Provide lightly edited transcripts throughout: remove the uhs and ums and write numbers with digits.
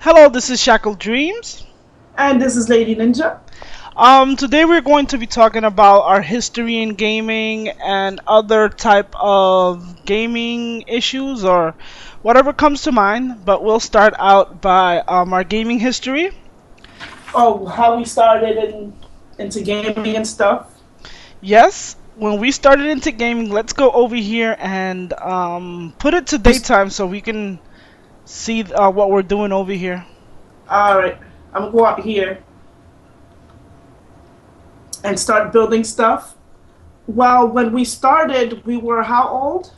Hello, this is Shackled Dreams. And this is Lady Ninja. Today we're going to be talking about our history in gaming and other type of gaming issues or whatever comes to mind. But we'll start out by our gaming history. Oh, how we started into gaming and stuff. Yes, when we started into gaming, let's go over here and put it to daytime so we can see what we're doing over here. Alright, I'm gonna go out here and start building stuff. Well, when we started, we were how old?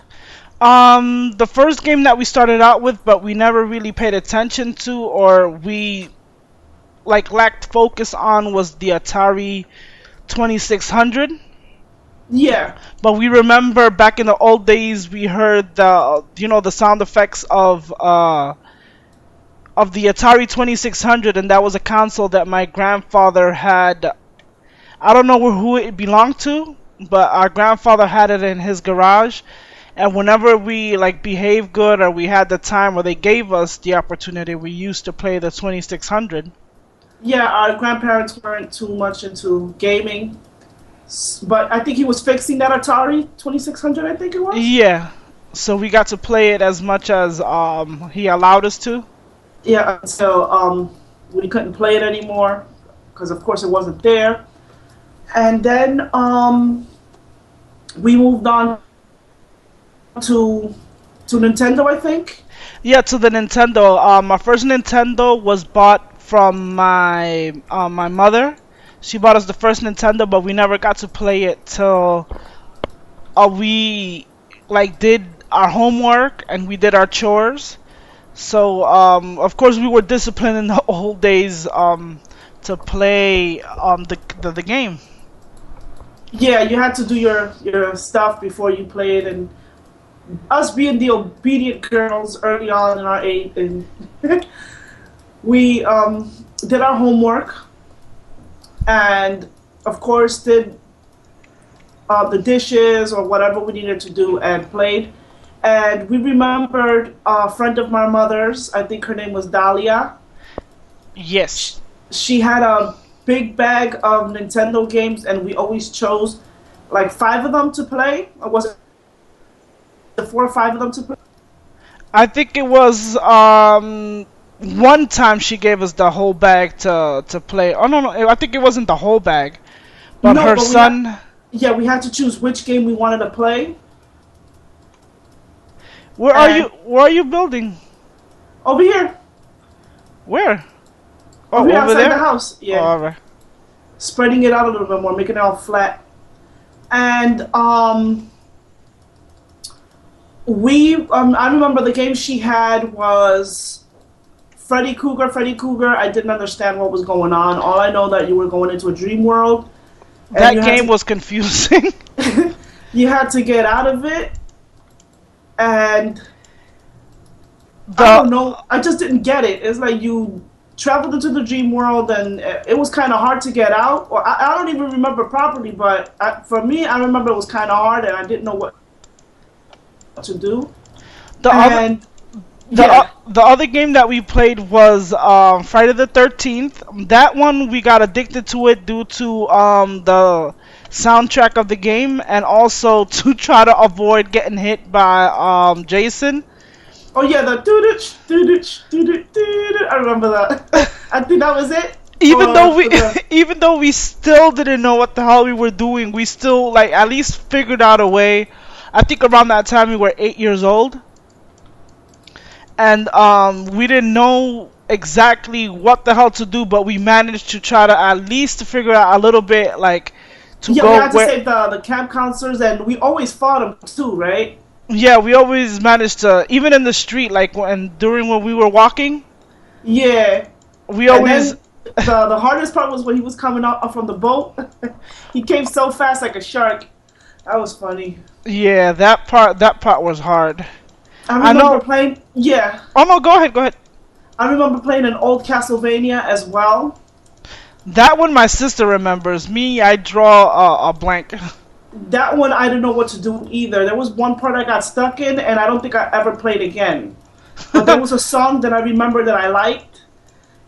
The first game that we started out with, but we never really paid attention to, or we lacked focus on, was the Atari 2600. Yeah. But we remember back in the old days, we heard the sound effects of the Atari 2600, and that was a console that my grandfather had. I don't know who it belonged to, but our grandfather had it in his garage. And whenever we behaved good or we had the time or they gave us the opportunity, we used to play the 2600. Yeah, our grandparents weren't too much into gaming, but I think he was fixing that Atari 2600, I think it was. Yeah, so we got to play it as much as he allowed us to. Yeah, until we couldn't play it anymore because of course it wasn't there. And then we moved on to Nintendo, I think. Yeah, to the Nintendo. My first Nintendo was bought from my mother. She bought us the first Nintendo, but we never got to play it till we did our homework and we did our chores. So of course we were disciplined in the old days to play the game. Yeah, you had to do your stuff before you played, and us being the obedient girls early on in our age, and we did our homework, and of course did the dishes or whatever we needed to do and played. And we remembered a friend of my mother's, I think her name was Dahlia. Yes. She had a big bag of Nintendo games, and we always chose like 5 of them to play. Or was it 4 or 5 of them to play? I think it was one time she gave us the whole bag to play. Oh no, I think it wasn't the whole bag, but No, her but son. Yeah, we had to choose which game we wanted to play. Where are you? Where are you building? Over here. Where? Oh, Over here over outside there. the house. Yeah. Oh, all right. Spreading it out a little bit more, making it all flat. And I remember the game she had was Freddy Cougar. Freddy Cougar. I didn't understand what was going on. All I know that you were going into a dream world. That game was confusing. You had to get out of it, and I don't know. I just didn't get it. It's like you traveled into the dream world, and it was kind of hard to get out. Or I don't even remember properly, but for me, I remember it was kind of hard, and I didn't know what to do. The other game that we played was Friday the 13th. That one we got addicted to it due to the soundtrack of the game, and also to try to avoid getting hit by Jason. Oh yeah, the doo-doo, doo-doo, doo-doo, doo-doo. I remember that. I think that was it. Even though we still didn't know what the hell we were doing, we still at least figured out a way. I think around that time we were 8 years old, and we didn't know exactly what the hell to do, but we managed to try to at least figure out a little bit to yeah, go. We had to save the camp counselors, and we always fought them too, right? Yeah, we always managed to, even in the street, during when we were walking. Yeah. We always. The hardest part was when he was coming up from the boat. He came so fast like a shark. That was funny. Yeah, that part was hard. I remember playing. Yeah. Oh no, go ahead. I remember playing an old Castlevania as well. That one my sister remembers. Me, I draw a blank. That one I didn't know what to do either. There was one part I got stuck in, and I don't think I ever played again. But there was a song that I remember that I liked,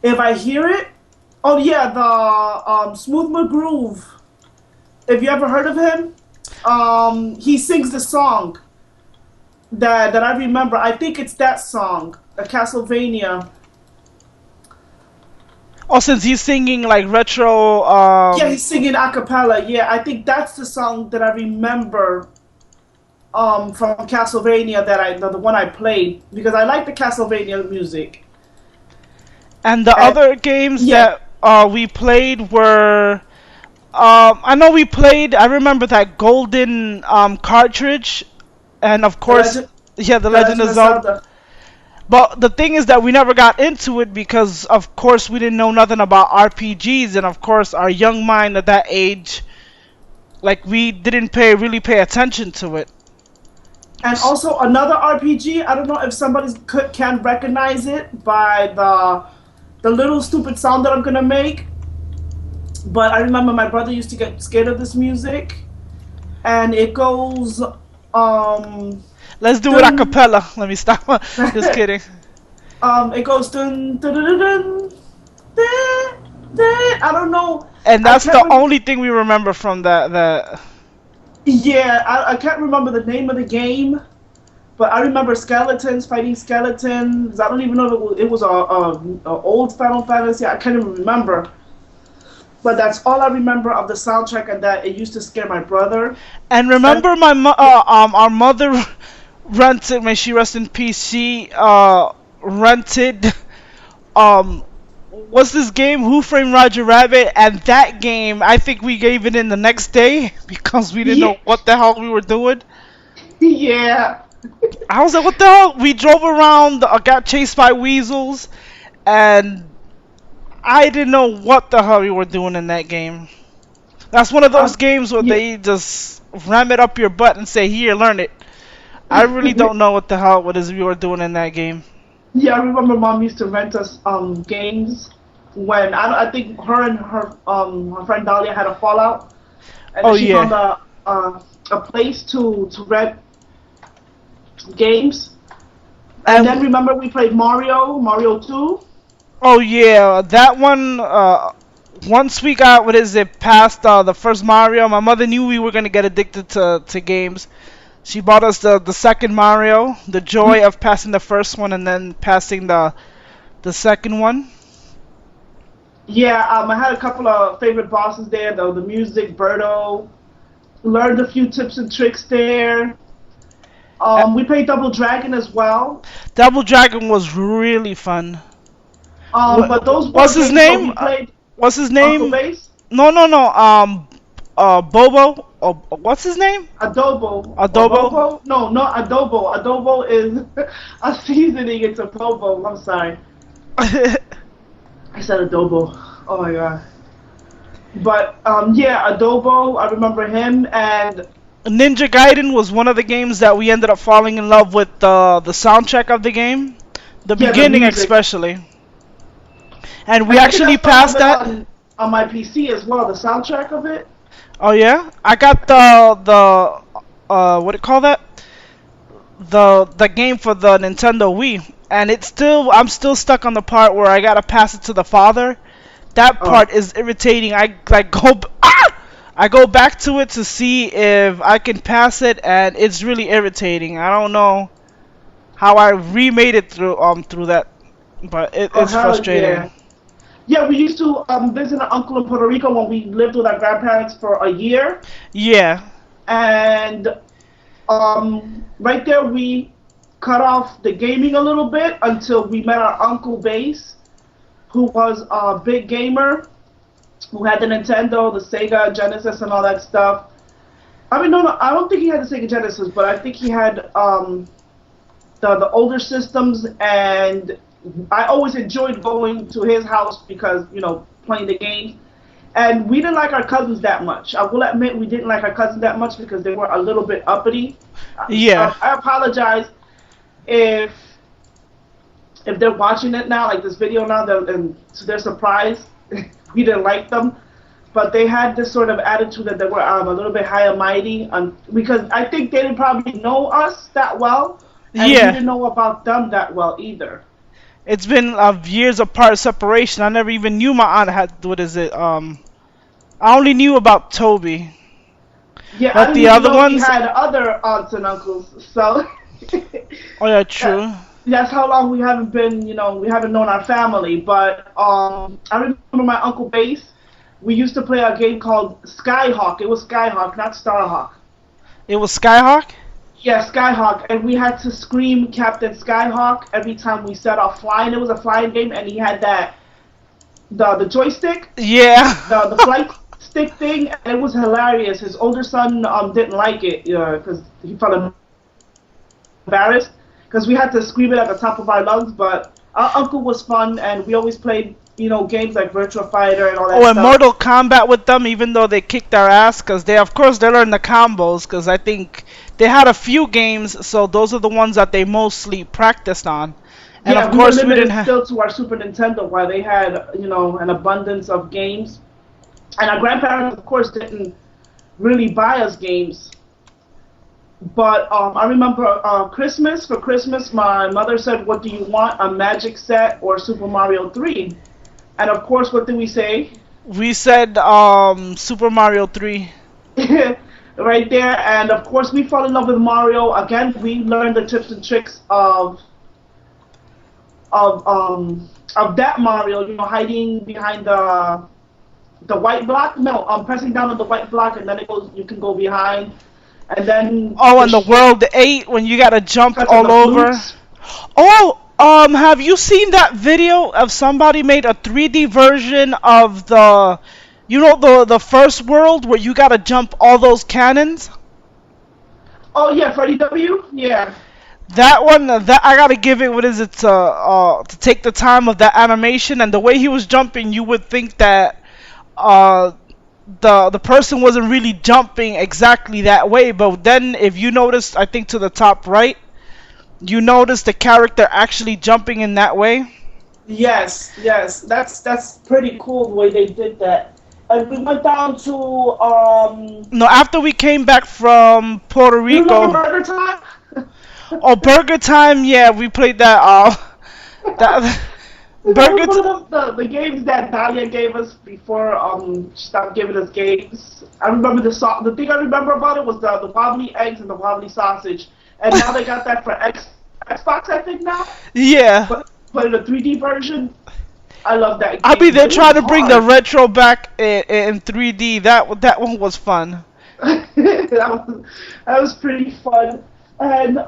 If I hear it, oh yeah, the Smooth McGroove. If you ever heard of him, he sings the song that I remember. I think it's that song, a Castlevania. Oh, since he's singing like retro, Yeah, he's singing a cappella. Yeah, I think that's the song that I remember from Castlevania that the one I played because I like the Castlevania music. and the And other games yeah, that we played were, I know we played. I remember that golden cartridge, and of the course, legend, yeah, the the Legend Legend of of Zelda. Zelda. But the thing is that we never got into it because, of course, we didn't know nothing about RPGs, and of course, our young mind at that age, like we didn't really pay attention to it. And also another RPG. I don't know if somebody can recognize it by the little stupid sound that I'm gonna make. But I remember my brother used to get scared of this music, and it goes Let's do it a dun, cappella. Let me stop. Just kidding. it goes dun dun dun dun, dun, dun. I don't know. And I that's can't. the only thing we remember from that. Yeah, I can't remember the name of the game, but I remember skeletons fighting skeletons. I don't even know if it was a old Final Fantasy. I can't even remember. But that's all I remember of the soundtrack, and that it used to scare my brother. And And remember, our mother rented. May she rest in peace. She rented what's this game? Who Framed Roger Rabbit? And that game, I think we gave it in the next day because we didn't yeah, know what the hell we were doing. yeah, I was like, what the hell? We drove around, got chased by weasels, and I didn't know what the hell we were doing in that game. That's one of those games where yeah. they just ram it up your butt and say, here, learn it. I really don't know what the hell it is we were doing in that game. Yeah, I remember mom used to rent us games when I think her and her friend Dahlia had a fallout, and Oh then she yeah. found a place to rent games. And then And remember we played Mario 2. oh yeah, that one. Once we got what is it past the first Mario, my mother knew we were gonna get addicted to games. She bought us the second Mario, the joy of passing the first one and then passing the second one. Yeah, I had a couple of favorite bosses there, though the music, Birdo. Learned a few tips and tricks there. Uh, We played Double Dragon as well. Double Dragon was really fun. But those were What's his games where name? we played What's his Uncle name? Bass, No, no, no. Bobo. Oh, what's his name? Adobo, or Adobo. Bobo. No, not Adobo. Adobo is a seasoning. It's a Bobo. I'm sorry. I said Adobo. Oh my god. But yeah, Adobo. I remember him, and Ninja Gaiden was one of the games that we ended up falling in love with the soundtrack of the game, the yeah, the beginning music. especially. And we And I think I actually still have passed it that. on my PC as well. The soundtrack of it. Oh yeah, I got the what do you call that? The game for the Nintendo Wii, and I'm still stuck on the part where I gotta pass it to the father. That Oh, part is irritating. I go back to it to see if I can pass it, and it's really irritating. I don't know how I remade it through that, but oh it's hell yeah. frustrating. Yeah, we used to visit an uncle in Puerto Rico when we lived with our grandparents for a year, Yeah, and right there we cut off the gaming a little bit until we met our uncle Bass, who was a big gamer, who had the Nintendo, the Sega Genesis, and all that stuff. I mean, no, I don't think he had the Sega Genesis, but I think he had the older systems, and I always enjoyed going to his house because playing the games. And we didn't like our cousins that much. I will admit we didn't like our cousins that much because they were a little bit uppity. yeah. I apologize if they're watching it now, like this video now, and to their surprise, we didn't like them. But they had this sort of attitude that they were a little bit high and mighty, because I think they didn't probably know us that well, and we Yeah, didn't know about them that well either. It's been years apart separation. I never even knew my aunt had what is it? I only knew about Toby, Yeah, I but didn't the even other know we ones. had other aunts and uncles. So Oh yeah, that, true. that's how long we haven't been, we haven't known our family. But I remember my uncle Bass. We used to play a game called Skyhawk. It was Skyhawk, not Starhawk. It was Skyhawk. Yeah, Skyhawk, and we had to scream Captain Skyhawk every time we set off flying. It was a flying game, and he had the joystick, Yeah. the flight stick thing, and it was hilarious. His older son didn't like it because he felt embarrassed because we had to scream it at the top of our lungs. But our uncle was fun, and we always played games like Virtua Fighter and all that Oh, and stuff. Mortal Kombat with them, even though they kicked our ass, because they, of course, they learned the combos, because I think they had a few games, so those are the ones that they mostly practiced on. And Yeah, of we were course, we didn't limited have. still to our Super Nintendo, where they had an abundance of games, and our grandparents, of course, didn't really buy us games. But I remember Christmas. For Christmas, my mother said, "What do you want? A Magic set or Super Mario 3?" And of course, what did we say? We said Super Mario 3. Right there. And of course, we fell in love with Mario. Again, we learned the tips and tricks of that Mario. Hiding behind the white block. No, pressing down on the white block, and then it goes. You can go behind, and then Oh, and the World 8 when you gotta jump pressing all the over. flutes. Oh, have you seen that video of somebody made a 3D version of the first world where you gotta jump all those cannons? Oh yeah, Freddie W. Yeah. That one, that I gotta give it. What is it to take the time of that animation and the way he was jumping? You would think that uh the person wasn't really jumping exactly that way, but then if you notice, I think to the top right, you notice the character actually jumping in that way. Yes, yes, that's pretty cool the way they did that. And we went down to No, after we came back from Puerto you remember Rico. Burger Time? Oh, Burger Time, yeah, we played that. That That Burger. was one of the games that Dahlia gave us before she stopped giving us games. I remember the thing I remember about it was the wobbly eggs and the wobbly sausage. And now they got that for Xbox, I think now. Yeah. But in the 3D version, I love that game. I mean, they're It trying was to bring the hard. retro back in 3D. That one was fun. That was pretty fun. And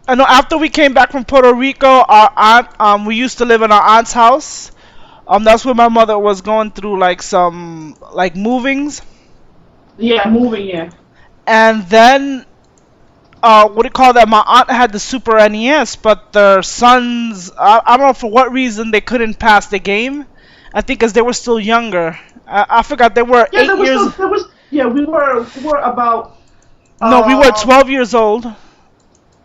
I know after we came back from Puerto Rico, our aunt, we used to live in our aunt's house. That's where my mother was going through like some like movings, yeah, moving, yeah. and then what do you call that? My aunt had the Super NES, but their sons, I don't know for what reason they couldn't pass the game. I think because they were still younger. I forgot they were Yeah, 8 years. yeah, we were about No, we were uh 12 years old.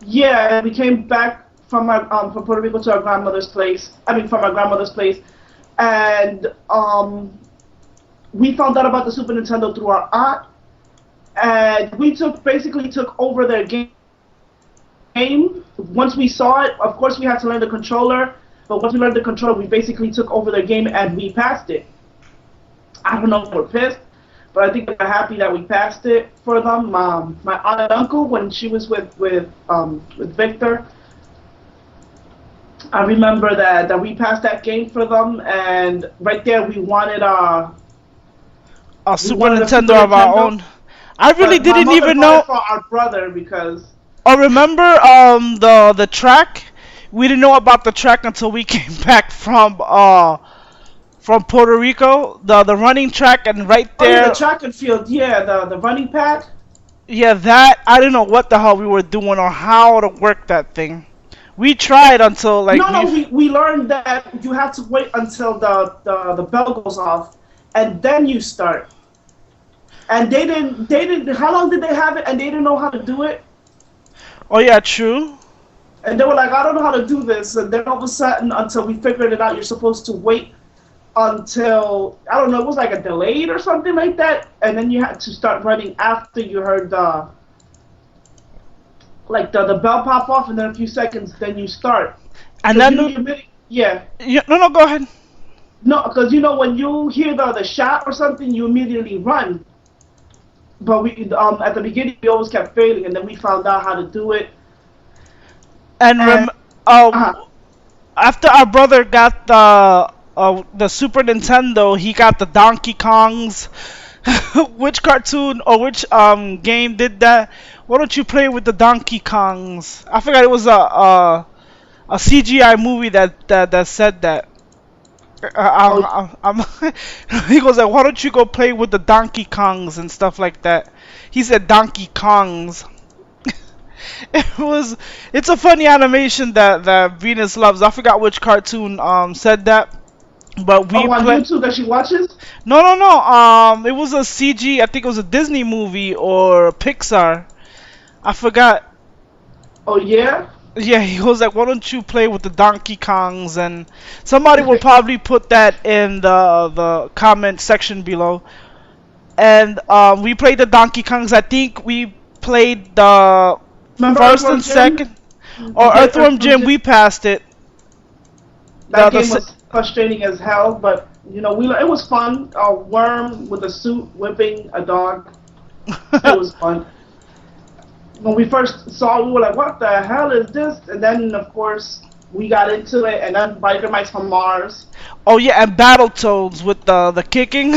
yeah, we came back from Puerto Rico to our grandmother's place. I mean from our grandmother's place. And we found out about the Super Nintendo through our aunt, and we basically took over their game. Once we saw it, of course, we had to learn the controller. But once we learned the controller, we basically took over their game and we passed it. I don't know if we're pissed, but I think we're happy that we passed it for them. My aunt and uncle, when she was with Victor, I remember that we passed that game for them, and right there we wanted A we Super wanted a Super Nintendo of our Nintendo. own. I really But my didn't mother even bought know. it for our brother because Oh, remember the track? We didn't know about the track until we came back from Puerto Rico. The running track, and right oh yeah, the there, track and field, yeah, the running pad. yeah, that I didn't know what the hell we were doing or how to work that thing. We tried until like No, we learned that you have to wait until the bell goes off, and then you start. And they didn't. How long did they have it? And they didn't know how to do it. Oh yeah, true. And they were like, I don't know how to do this. And then all of a sudden, until we figured it out, you're supposed to wait until, I don't know, it was like a delayed or something like that. And then you had to start running after you heard the bell pop off, and then a few seconds, then you start. And Because then you yeah. no, go ahead. No, because when you hear the shot or something, you immediately run. But we at the beginning we always kept failing, and then we found out how to do it. And And uh, after our brother got the Super Nintendo, he got the Donkey Kongs. Which cartoon or which game did that? Why don't you play with the Donkey Kongs? I forgot it was a CGI movie that said that. oh, He goes like, why don't you go play with the Donkey Kongs and stuff like that? He said Donkey Kongs. It's a funny animation that Venus loves. I forgot which cartoon said that, but we on play. YouTube that she watches. No. It was a CG. I think it was a Disney movie or Pixar. I forgot. Oh yeah. Yeah, he was like, why don't you play with the Donkey Kongs? And somebody will probably put that in the comment section below. And we played the Donkey Kongs. I think we played the Remember first and Earthworm Jim? second. Or Yeah, Earthworm Jim, we passed it. That game was frustrating as hell, but it was fun. A worm with a suit whipping a dog. It was fun. When we first saw it, we were like, what the hell is this? And then, of course, we got into it, and then Biker Mice from Mars. Oh yeah, and Battletoads with the kicking.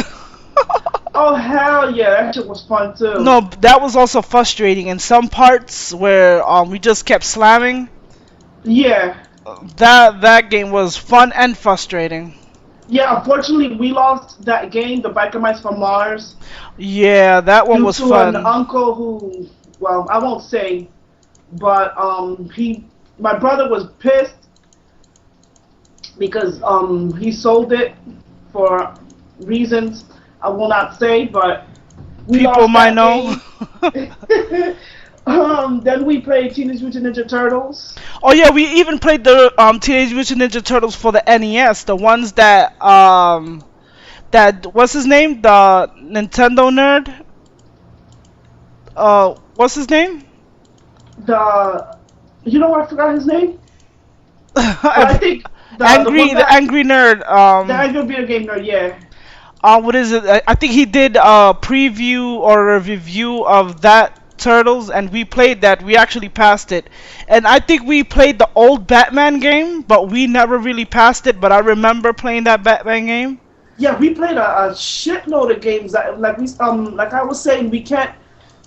Oh, hell yeah, that shit was fun, too. No, that was also frustrating in some parts where we just kept slamming. Yeah. That game was fun and frustrating. Yeah, unfortunately, we lost that game, the Biker Mice from Mars. Yeah, that one was due to fun. an uncle who, well, I won't say, but my brother was pissed because he sold it for reasons I will not say, but we People lost might that know. game. Then we played Teenage Mutant Ninja Turtles. Oh yeah, we even played the Teenage Mutant Ninja Turtles for the NES, the ones that what's his name? The Nintendo nerd? What's his name? I forgot his name. But I think the angry nerd. The angry video game nerd, yeah. What is it? I think he did a preview or a review of that Turtles, and we played that. We actually passed it, and I think we played the old Batman game, but we never really passed it. But I remember playing that Batman game. Yeah, we played a shitload of games. Like I was saying, we can't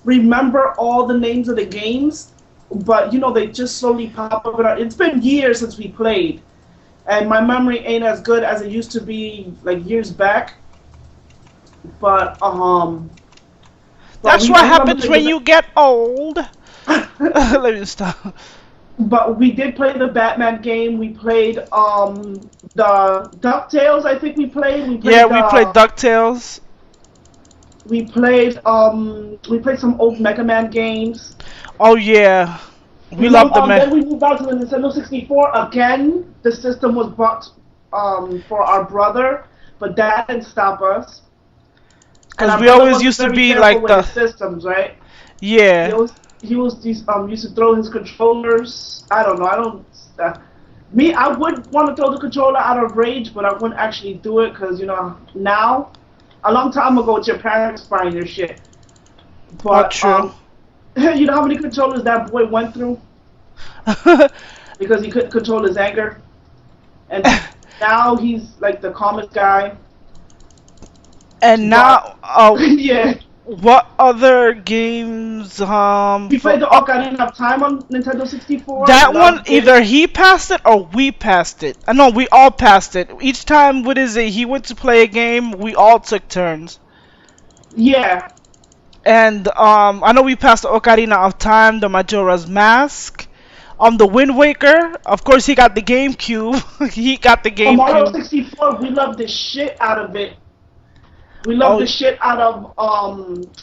remember all the names of the games, but they just slowly pop up. It's been years since we played, and my memory ain't as good as it used to be like years back. But that's what happens when you get old. Let me stop. But we did play the Batman game. We played the DuckTales. I think we played. We played DuckTales. We played some old Mega Man games. Oh yeah, we love them. Then we moved on to the Nintendo 64 again. The system was bought for our brother, but that didn't stop us. Because we always used to be like the systems, right? Yeah. He used to throw his controllers. I don't know. I would want to throw the controller out of rage, but I wouldn't actually do it because now, a long time ago, it's your parents buying your shit. But true. You know how many controllers that boy went through because he couldn't control his anger, and now he's like the calmest guy. And now, yeah. What other games? We played the Ocarina of Time on Nintendo 64. That one, either he passed it or we passed it. I know we all passed it. Each time, he went to play a game, we all took turns. Yeah. And I know we passed the Ocarina of Time, the Majora's Mask, the Wind Waker. Of course, he got the GameCube. He got the GameCube. Mario 64, we loved the shit out of it. We loved the shit out of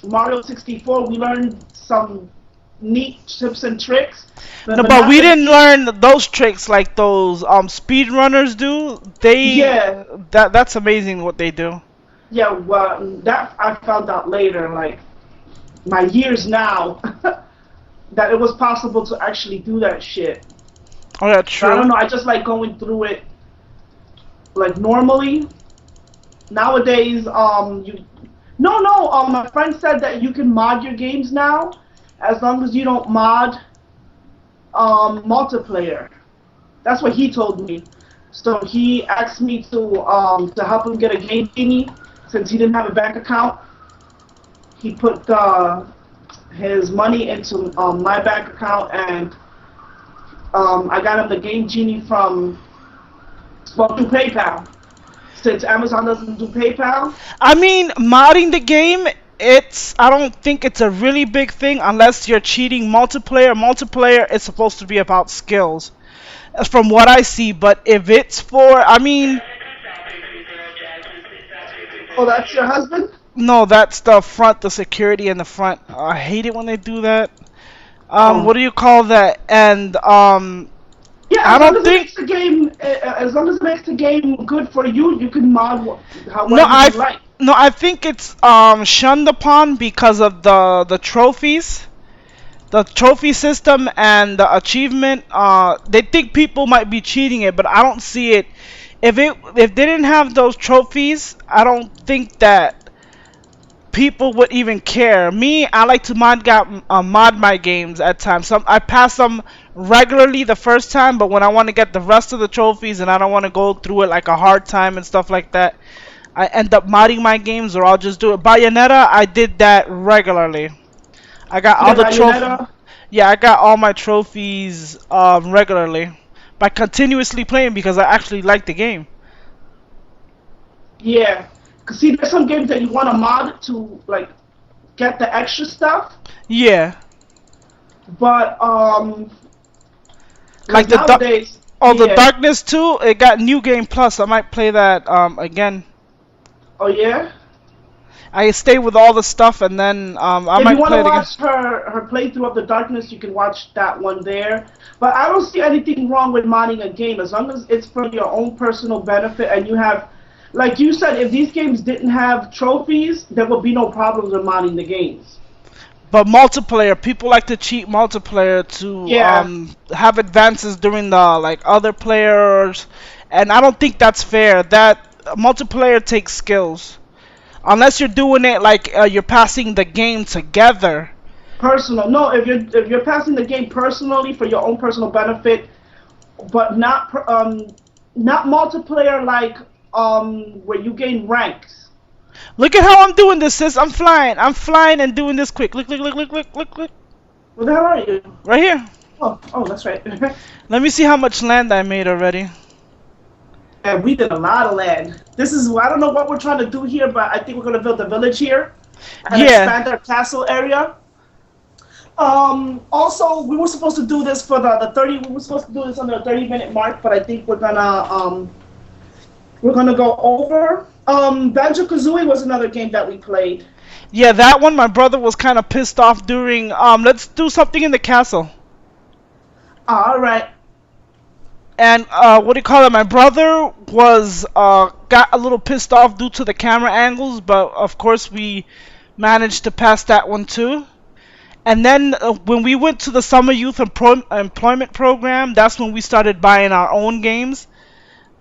Mario 64. We learned some neat tips and tricks. But we didn't learn those tricks like those speedrunners do. That's amazing what they do. Yeah, well, that I found out later, like my years now, that it was possible to actually do that shit. Oh, yeah, But I true. don't know. I just like going through it like normally. Nowadays, you no. My friend said that you can mod your games now, as long as you don't mod multiplayer. That's what he told me. So he asked me to help him get a game genie since he didn't have a bank account. He put his money into my bank account, and I got him the game genie from through PayPal. Since Amazon doesn't do PayPal. I mean, modding the game, I don't think it's a really big thing unless you're cheating multiplayer. Multiplayer is supposed to be about skills, from what I see. But if it's for, I mean, Oh, that's your husband? no, that's the front, the security in the front. I hate it when they do that. What Oh. do you call that? And Yeah, I as long don't as it think. makes the game, as long as it makes the game good for you, you can mod No, however you like. I think it's shunned upon because of the trophies, the trophy system, and the achievement. They think people might be cheating it, but I don't see it. If they didn't have those trophies, I don't think that people would even care. Me, I like to mod my games at times. I pass them regularly the first time, but when I want to get the rest of the trophies and I don't want to go through it like a hard time and stuff like that, I end up modding my games, or I'll just do it. Bayonetta, I did that regularly. I got all Yeah, the trophy. Bayonetta. Yeah, I got all my trophies regularly by continuously playing because I actually like the game. Yeah. Cause see, there's some games that you want to mod to like get the extra stuff, Yeah, but like cause nowadays, the yeah. Darkness 2. It got New Game Plus. I might play that again. Oh yeah. I stay with all the stuff and then I If you might want play to it again. watch her playthrough of the Darkness, you can watch that one there. But I don't see anything wrong with modding a game as long as it's for your own personal benefit and you have, like you said, if these games didn't have trophies, there would be no problems with modding the games. But multiplayer, people like to cheat multiplayer to Yeah, have advances during the like other players, and I don't think that's fair. That multiplayer takes skills. Unless you're doing it like you're passing the game together. personal. No, if you're passing the game personally for your own personal benefit, but not multiplayer like where you gain ranks. Look at how I'm doing this, sis. I'm flying. I'm flying and doing this quick. Look, look, look, look, look, look, look. Where the hell are you? Right here. Oh, that's right. Let me see how much land I made already. And we did a lot of land. This is, I don't know what we're trying to do here, but I think we're going to build a village here and Yeah. expand our castle area. Also, we were supposed to do this for the 30. We were supposed to do this on the 30-minute mark, but I think we're gonna go over. Banjo Kazooie was another game that we played. Yeah, that one my brother was kind of pissed off during. Let's do something in the castle. All right. And what do you call it? My brother was got a little pissed off due to the camera angles, but of course we managed to pass that one too. And then when we went to the summer youth employment program, that's when we started buying our own games.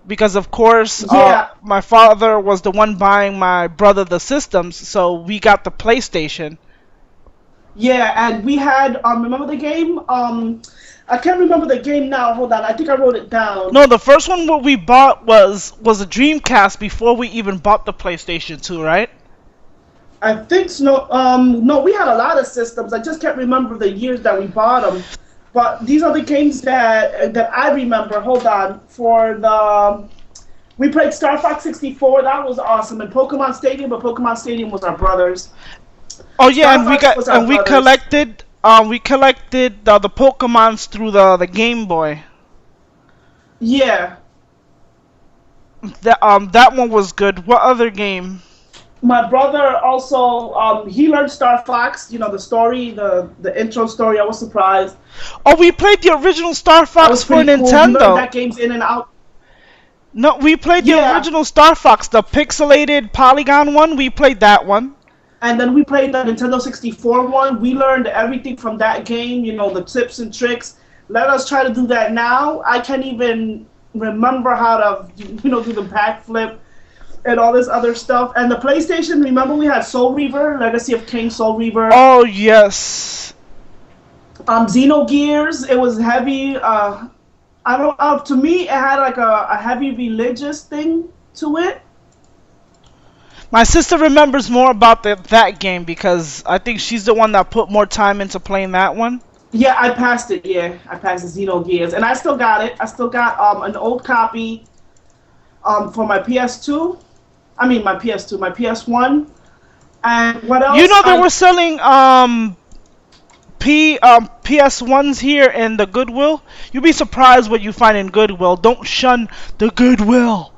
Because of course, Yeah, my father was the one buying my brother the systems, so we got the PlayStation. yeah, and we had remember the game? I can't remember the game now. Hold on, I think I wrote it down. No, the first one what we bought was a Dreamcast before we even bought the PlayStation 2, right? I think so. No, we had a lot of systems. I just can't remember the years that we bought them. But these are the games that I remember. Hold on. We played Star Fox 64. That was awesome. And Pokemon Stadium, but Pokemon Stadium was our brothers. Oh yeah, Star and we Fox was got our and we brothers. collected the Pokemons through the Game Boy. Yeah. That one was good. What other game? My brother also he learned Star Fox. You know the story, the intro story. I was surprised. Oh, we played the original Star That Fox was for pretty cool. He learned Nintendo. that game's in and out. No, we played the Yeah. original Star Fox, the pixelated polygon one. We played that one. And then we played the Nintendo 64 one. We learned everything from that game, you know, the tips and tricks. Let us try to do that now. I can't even remember how to, do the backflip and all this other stuff. And the PlayStation, remember we had Soul Reaver, Legacy of Kain, Soul Reaver. Oh yes. Xenogears, it was heavy. I don't. To me, it had like a heavy religious thing to it. My sister remembers more about that game because I think she's the one that put more time into playing that one. Yeah, I passed it. Yeah, I passed the Xenogears, and I still got it. I still got an old copy for my PS2. I mean, my PS2, my PS1. And what else? You know they were selling PS1s here in the Goodwill. You'd be surprised what you find in Goodwill. Don't shun the Goodwill.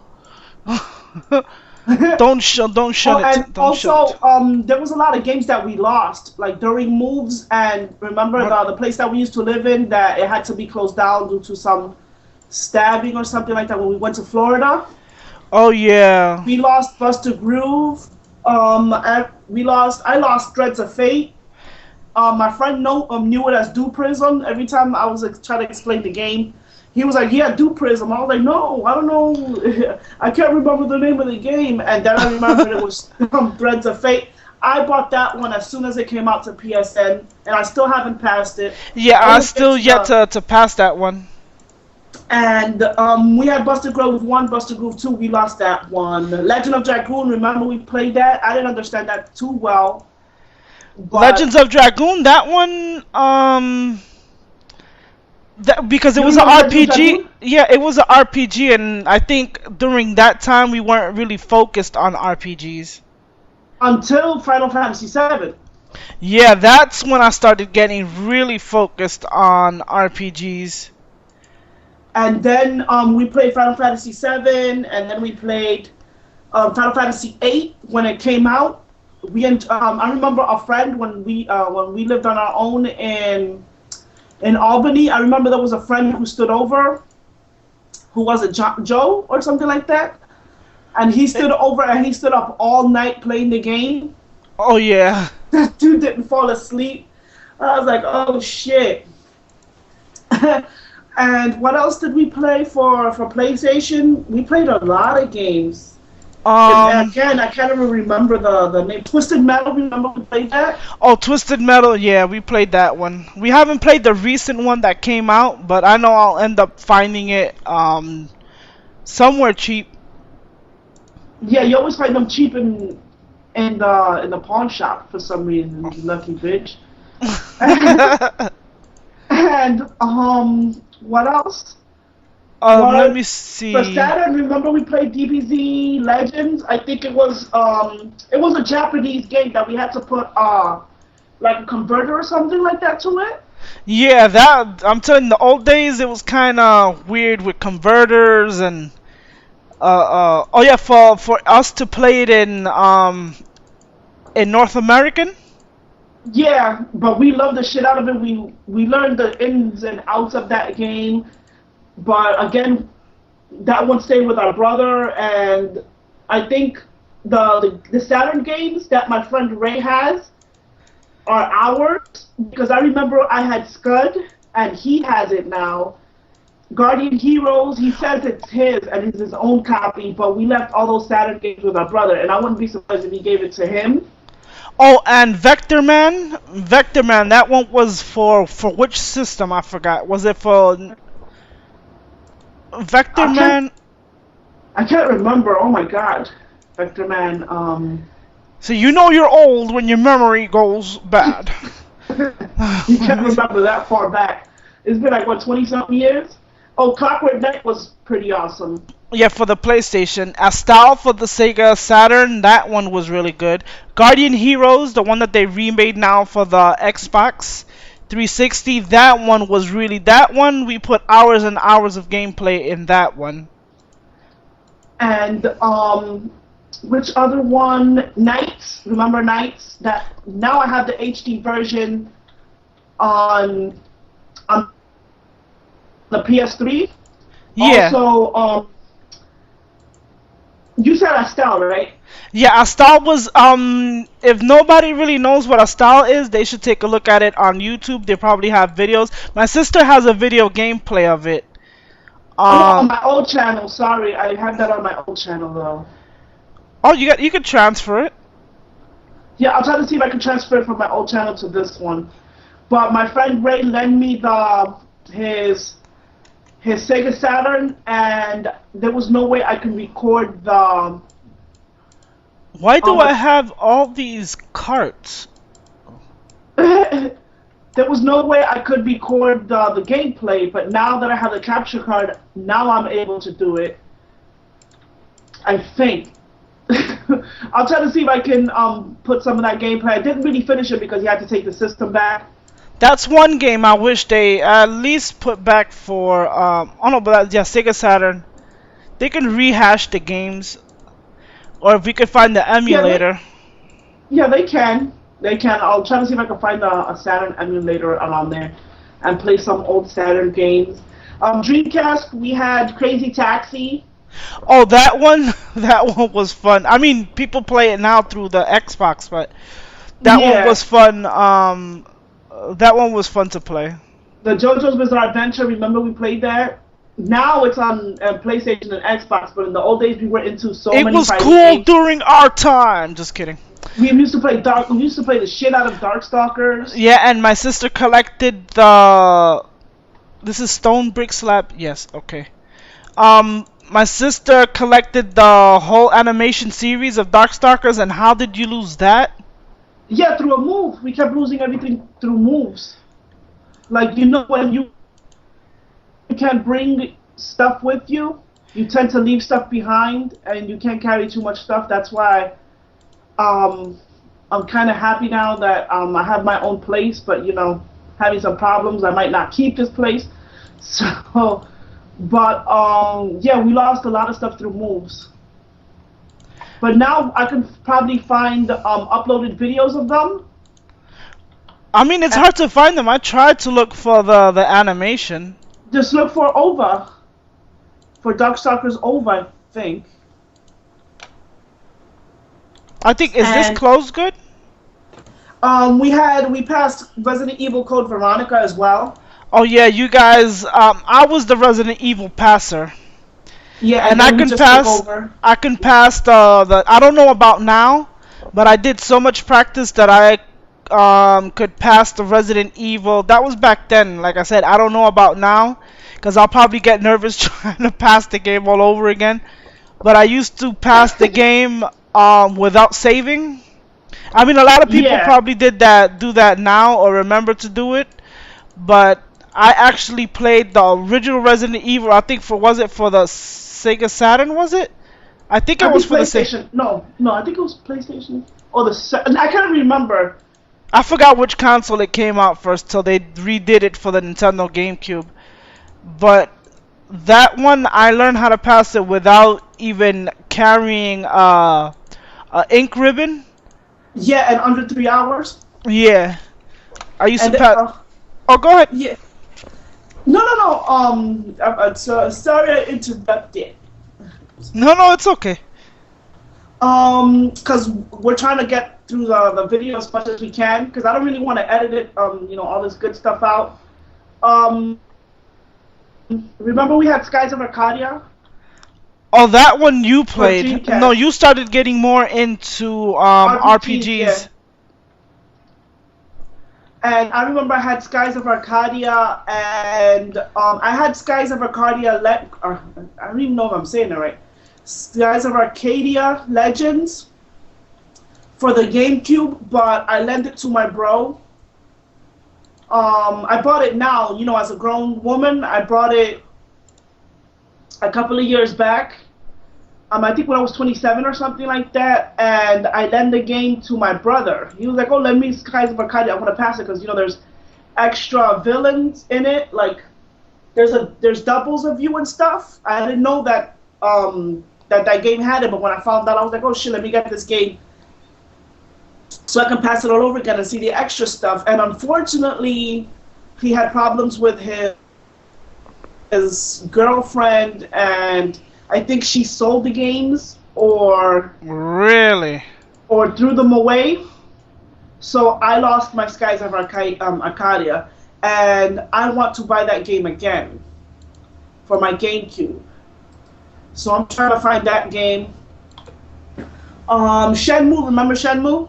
don't shun it. And Don't shun also, it. there was a lot of games that we lost, like during moves. And remember the place that we used to live in that it had to be closed down due to some stabbing or something like that when we went to Florida. Oh yeah. We lost Buster Groove. I lost Threads of Fate. My friend knew it as Do Prism. Every time I was trying to explain the game, he was like, "Yeah, Do Prism." I was like, "No, I don't know. I can't remember the name of the game." And then I remembered it was Threads of Fate. I bought that one as soon as it came out to PSN, and I still haven't passed it. Yeah, I still yet to pass that one. And we had Buster Groove 1, Buster Groove 2. We lost that one. Legend of Dragoon. Remember we played that? I didn't understand that too well. Legends of Dragoon, that one, because it was an RPG. Yeah, it was an RPG, and I think during that time we weren't really focused on RPGs. Until Final Fantasy VII. Yeah, that's when I started getting really focused on RPGs. And then we played Final Fantasy VII, and then we played Final Fantasy VIII when it came out. I remember a friend when we lived on our own in Albany. I remember there was a friend who stood over, who was it Joe or something like that, and he stood over and he stood up all night playing the game. Oh yeah. That dude didn't fall asleep. I was like, oh shit. And what else did we play for PlayStation? We played a lot of games. Again, I can't even remember the name. Twisted Metal, remember we played that? Oh, Twisted Metal, yeah, we played that one. We haven't played the recent one that came out, but I know I'll end up finding it somewhere cheap. Yeah, you always find them cheap in the pawn shop for some reason, you lucky bitch. And what else? Let me see. For Saturn, remember we played DBZ Legends? I think it was a Japanese game that we had to put like a converter or something like that to it. Yeah, that I'm telling you, the old days it was kind of weird with converters and oh yeah, for us to play it in North American. Yeah, but we loved the shit out of it. We learned the ins and outs of that game. But again, that one stayed with our brother, and I think the Saturn games that my friend Ray has are ours, because I remember I had Scud and he has it now. Guardian Heroes, he says it's his and it's his own copy, but we left all those Saturn games with our brother, and I wouldn't be surprised if he gave it to him. Oh, and Vector Man, that one was for which system? I forgot. Was it for Vector Man? I can't remember. Oh my god, Vector Man. So you know you're old when your memory goes bad. You can't remember that far back. It's been like what, 20-something years? Oh, Clockwork Knight was pretty awesome. Yeah, for the PlayStation. Astal for the Sega Saturn, that one was really good. Guardian Heroes, the one that they remade now for the Xbox 360, that one we put hours and hours of gameplay in that one. And which other one? Knights. Remember Knights? That now I have the HD version on the PS3. Yeah. Also, You said Estelle, right? Yeah, Astal was if nobody really knows what Astal is, they should take a look at it on YouTube. They probably have videos. My sister has a video gameplay of it. Oh, on Um my old channel. Sorry, I have that on my old channel though. oh, you could transfer it. Yeah, I'll try to see if I can transfer it from my old channel to this one. But my friend Ray lent me the his Sega Saturn, and there was no way I could record the Why do I um. have all these carts? There was no way I could record the gameplay, but now that I have the capture card, now I'm able to do it. I think. I'll try to see if I can put some of that gameplay. I didn't really finish it because you had to take the system back. That's one game I wish they at least put back for oh no, but yeah, Sega Saturn. They can rehash the games, or if we could find the Yeah, emulator. yeah, they can. They can. I'll try to see if I can find a Saturn emulator around there and play some old Saturn games. Dreamcast, we had Crazy Taxi. Oh, that one, that one was fun. I mean, people play it now through the Xbox, but that one Yeah, was fun. That one was fun to play. the JoJo's Bizarre Adventure. Remember we played that? Now it's on PlayStation and Xbox, but in the old days we were into so It many was fighting cool games. during our time. Just kidding. We used to play Dark. We used to play the shit out of Darkstalkers. Yeah, and my sister collected the. This is Stone Brick Slab. Yes, okay. My sister collected the whole animation series of Darkstalkers, and how did you lose that? Yeah, through a move. We kept losing everything through moves. Like when you can't bring stuff with you, you tend to leave stuff behind, and you can't carry too much stuff. That's why I'm kind of happy now that I have my own place, but having some problems. I might not keep this place. So, but yeah, we lost a lot of stuff through moves. But now I can probably find uploaded videos of them. I mean, it's hard to find them. I tried to look for the animation. Just look for OVA. For Darkstalkers OVA, I think. I think, is this And closed good? we passed Resident Evil Code Veronica as well. Oh yeah, you guys. I was the Resident Evil passer, Yeah, and and then we just took over. I can pass the. I don't know about now, but I did so much practice that I could pass the Resident Evil. That was back then. Like I said, I don't know about now, because I'll probably get nervous trying to pass the game all over again. But I used to pass the game without saving. I mean, a lot of people Yeah, probably do that now, or remember to do it. But I actually played the original Resident Evil. I think was it for the Sega Saturn? Was it? I think it I was think for the Sega. PlayStation. No, I think it was PlayStation. Or I can't remember. I forgot which console it came out first till they redid it for the Nintendo GameCube. But that one I learned how to pass it without even carrying a ink ribbon. Yeah, and under 3 hours. Yeah, I used to And pass. Oh, go ahead. yeah. No. So sorry to interrupt it. No, it's okay. Because we're trying to get through the video as much as we can. Because I don't really want to edit it. All this good stuff out. Remember we had Skies of Arcadia? Oh, that one you played. Dreamcast. No, you started getting more into RPGs. Yeah. And I remember I had Skies of Arcadia, and I had Skies of Arcadia. I don't even know if I'm saying it right. Skies of Arcadia Legends for the GameCube, but I lent it to my bro. I bought it now, as a grown woman. I bought it a couple of years back. I think when I was 27 or something like that, and I lent the game to my brother. He was like, "Oh, lend me Skies of Arcadia. I want to pass it because there's extra villains in it. Like there's doubles of you and stuff." I didn't know that that game had it, but when I found out, I was like, "Oh shit, let me get this game so I can pass it all over again and see the extra stuff." And unfortunately, he had problems with his girlfriend, and I think she sold the games or Really? threw them away. So I lost my Skies of Arcadia, and I want to buy that game again for my GameCube. So I'm trying to find that game. Shenmue, remember Shenmue?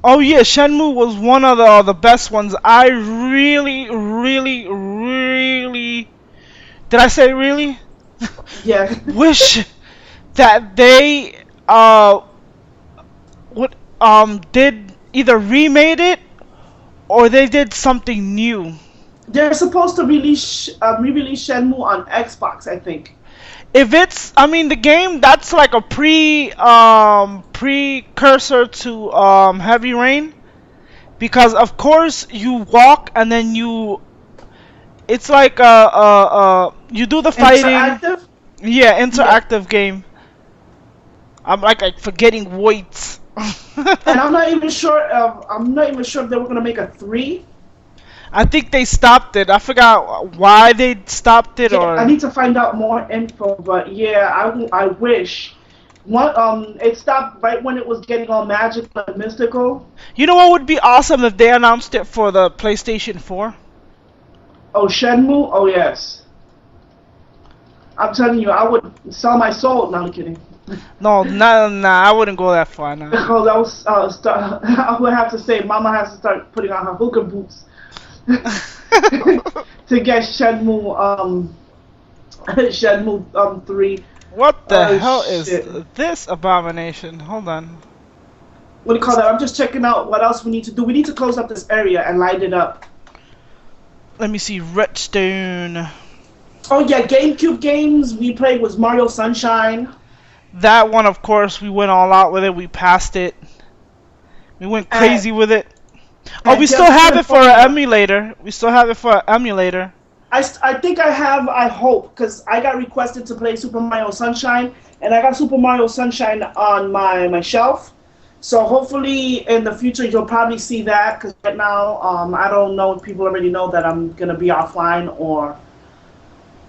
Oh yeah, Shenmue was one of the best ones. I really, really, really. Did I say really? Yeah. Wish that they would did either remade it or they did something new. They're supposed to re-release Shenmue on Xbox, I think. If it's, I mean, the game that's like a precursor to Heavy Rain, because of course you walk and then it's like you do the fighting. Interactive? Yeah, Yeah. interactive game. I'm like forgetting weights. And I'm not even sure. I'm not even sure if they were gonna make a 3. I think they stopped it. I forgot why they stopped it, Yeah, I or need to find out more info. But yeah, I wish. It stopped right when it was getting all magical and mystical. you know what would be awesome if they announced it for the PlayStation 4? Oh, Shenmue. Oh yes. I'm telling you, I would sell my soul. No, I'm kidding. No, nah, I wouldn't go that far now. Because I would have to say, Mama has to start putting on her hookah boots to get Shenmue 3. What the Oh hell shit. is this abomination? Hold on. What do you call that? I'm just checking out what else we need to do. We need to close up this area and light it up. Let me see. Redstone. Oh yeah, GameCube games we played was Mario Sunshine. That one, of course, we went all out with it. We passed it. We went crazy with it. Oh, And we still Tales of have it for an Symphonia. emulator. We still have it for an emulator. I think I have, I hope, because I got requested to play Super Mario Sunshine, and I got Super Mario Sunshine on my shelf. So hopefully in the future you'll probably see that, because right now I don't know if people already know that I'm going to be offline or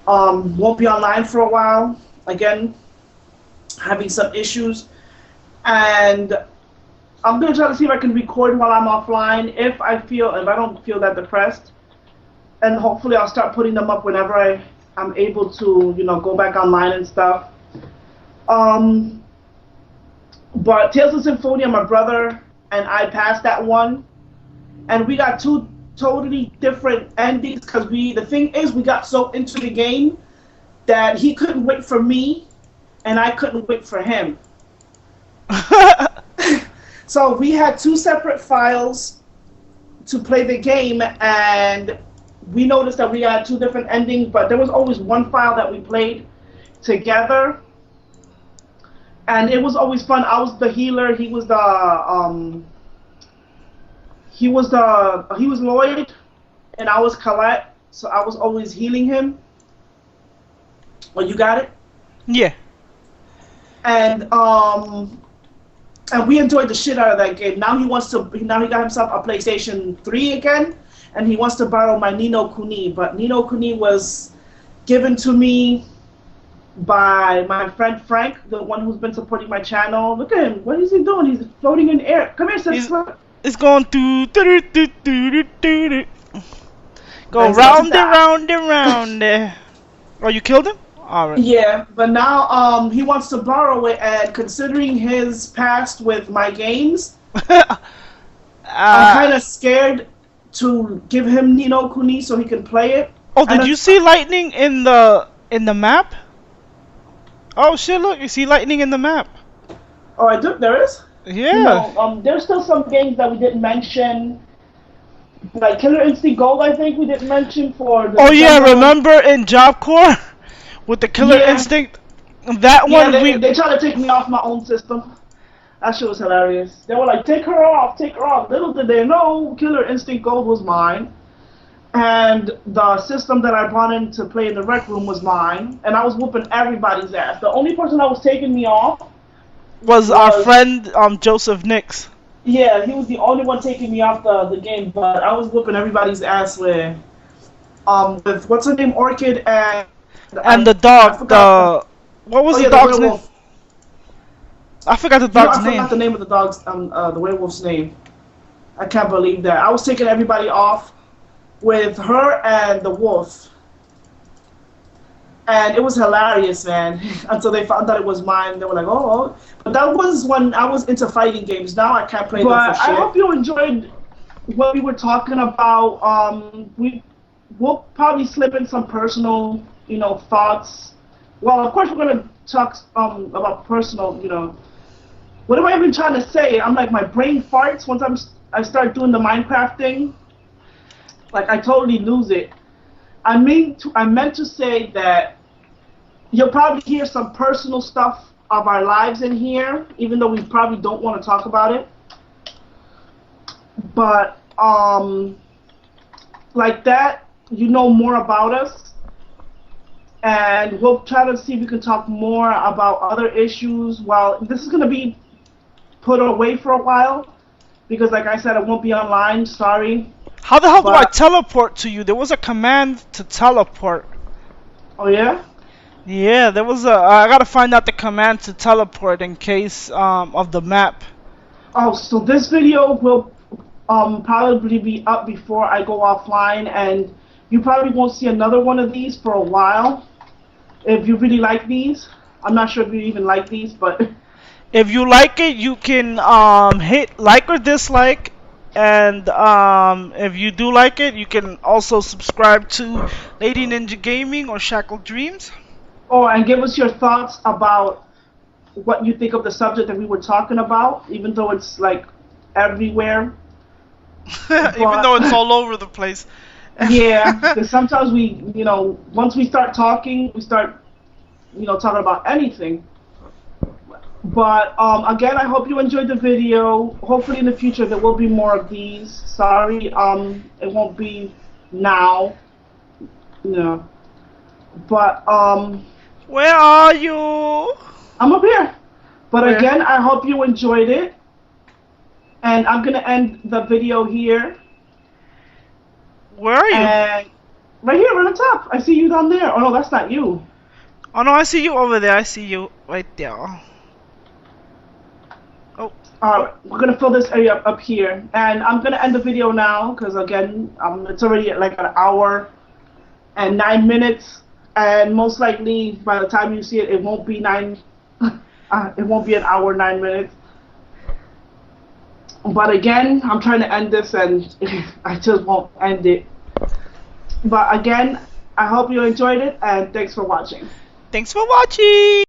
won't be online for a while. Again, having some issues. And I'm going to try to see if I can record while I'm offline if I don't feel that depressed. And hopefully I'll start putting them up whenever I'm able to, go back online and stuff. But Tales of Symphonia, my brother and I passed that one, and we got two totally different endings because the thing is we got so into the game that he couldn't wait for me, and I couldn't wait for him. So we had two separate files to play the game, and we noticed that we had two different endings, but there was always one file that we played together, and it was always fun. I was the healer. He was Lloyd, and I was Colette. So I was always healing him. Oh, you got it? Yeah. And we enjoyed the shit out of that game. Now he got himself a PlayStation 3 again, and he wants to borrow my Ni no Kuni. But Ni no Kuni was given to me by my friend Frank, the one who's been supporting my channel. Look at him. What is he doing? He's floating in air. Come here, Sis. It's going to go Nice. round and round and round. Oh, you killed him? Alright. Yeah, but now he wants to borrow it, and considering his past with my games, I'm kind of scared to give him Ni no Kuni so he can play it. Oh, did you see lightning in the map? Oh shit! Look, you see lightning in the map. Oh, I do. There is. Yeah. There's still some games that we didn't mention, like Killer Instinct Gold. I think we didn't mention for. Oh yeah, remember in Job Corps with the Killer Instinct? That one they tried to take me off my own system. That shit was hilarious. They were like, take her off, take her off. Little did they know, Killer Instinct Gold was mine. And the system that I brought in to play in the rec room was mine. And I was whooping everybody's ass. The only person that was taking me off was our friend Joseph Nix. Yeah, he was the only one taking me off the game. But I was whooping everybody's ass with what's her name, Orchid and the dog. What was the dog's name? I forgot the You know, dog's I name. forgot the name of the dog's, the werewolf's name. I can't believe that. I was taking everybody off with her and the wolf. And it was hilarious, man. Until they found out it was mine, they were like, "Oh!" But that was when I was into fighting games. Now I can't play them for But shit. I hope you enjoyed what we were talking about. We'll probably slip in some personal, thoughts. Well, of course we're gonna talk about personal, What am I even trying to say? I'm like, my brain farts once I start doing the Minecraft thing. Like, I totally lose it. I meant to say that you'll probably hear some personal stuff of our lives in here, even though we probably don't want to talk about it. But like that, you know more about us, and we'll try to see if we can talk more about other issues. While this is gonna be put away for a while, because like I said, I won't be online. Sorry. How the hell do I But- teleport to you? There was a command to teleport. Oh yeah. Yeah, there was a. I gotta find out the command to teleport in case of the map. Oh, so this video will probably be up before I go offline, and you probably won't see another one of these for a while. If you really like these, I'm not sure if you even like these, but If you like it, you can hit like or dislike, and if you do like it, you can also subscribe to Lady Ninja Gaming or Shackled Dreams. oh, and give us your thoughts about what you think of the subject that we were talking about, even though it's like everywhere. Even though it's all over the place. Yeah, because sometimes once we start talking, we start, talking about anything. But again, I hope you enjoyed the video. Hopefully in the future there will be more of these. Sorry, it won't be now. No. But Where are you? I'm up here. But Where? again, I hope you enjoyed it. And I'm gonna end the video here. Where are you? And right here, right on top. I see you down there. Oh no, that's not you. Oh no, I see you over there. I see you right there. Oh. We're gonna fill this area up here, and I'm gonna end the video now because again, it's already at like an hour and 9 minutes, and most likely by the time you see it, it won't be it won't be an hour 9 minutes. But again, I'm trying to end this, and I just won't end it. But again, I hope you enjoyed it, and thanks for watching. Thanks for watching.